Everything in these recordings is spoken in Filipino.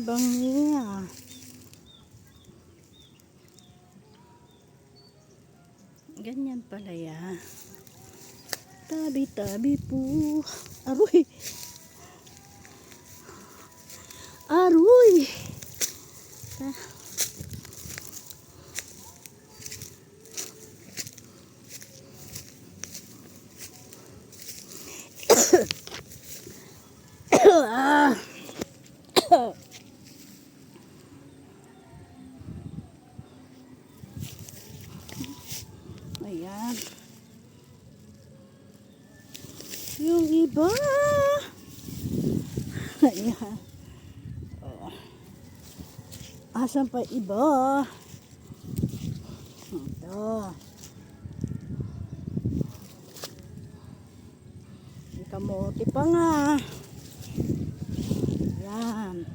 Bangi. Ganyan pala yan. Tabi-tabi po. Aroy. Aroy. Ayan. Yung iba. Ayan. Oh. Asan pa iba? Ito. May kamote pa nga. Ayan.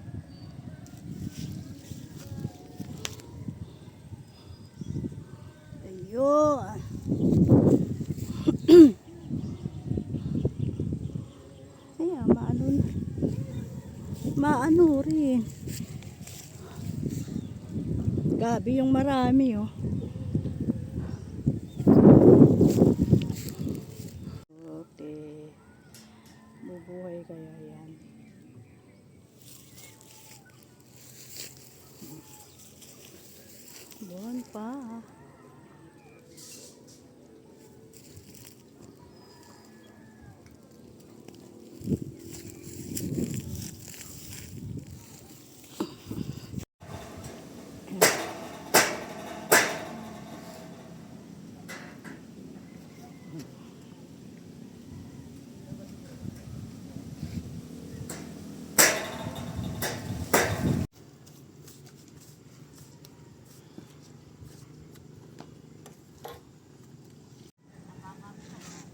Ayun. Ayan, maano rin. Gabi yung marami, oh. Okay. Bubuhay kaya yan. Buwan pa.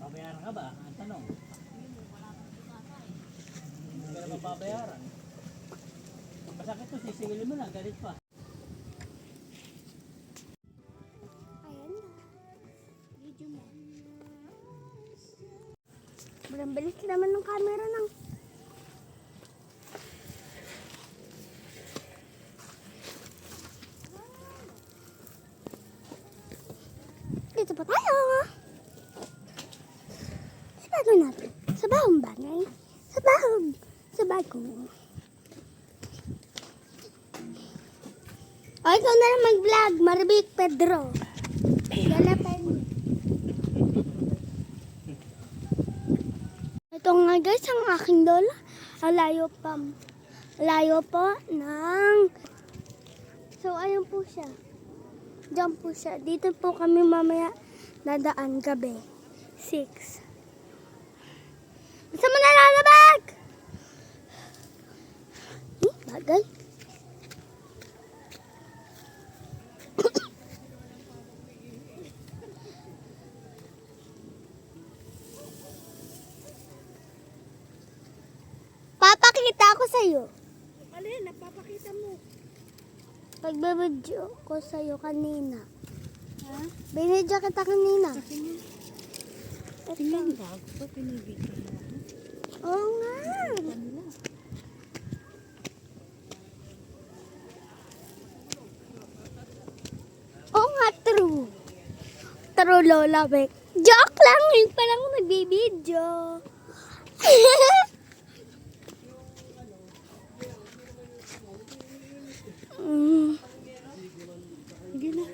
Babayaran ka ba? Ang tanong. Hindi ka na mababayaran. Masakit to, sisingilin mo na, galit pa. Ayan na. Video mo. Balik naman ng camera ng... Dito pa tayo. Sa bago natin. Sa bagong bagay. Sa bagong. O, ikaw na lang mag-vlog. Maribik Pedro. Galapan. Ito nga guys, ang aking lola. Layo po ng... So, ayun po siya. Diyan po siya. Dito po kami mamaya nadaan gabi. 6. Saan mo nalalabag? Bagay. Papakita ako sa'yo. Alin, napapakita mo. Pagbibidyo ko sa'yo kanina. Ha? Binidyo kita kanina. Tingnan ba? Ba't pinibigyan mo ako? Oo nga. Oo nga, true. True, Lola Beck. Joke lang, yun pa lang nagbibidyo. Sige na.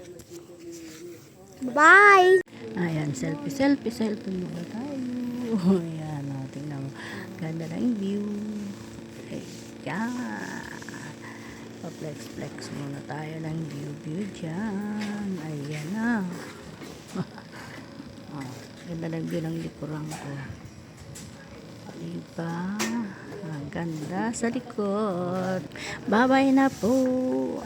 Bye! Ayan, selfie muna tayo. Ayan, tingnan mo. Ganda ng view. Ayan. Pa-flex muna tayo ng view dyan. Ayan na. Ganda ng view ng likuran ko. Diba? Ang ganda sa likod. Bye-bye na po.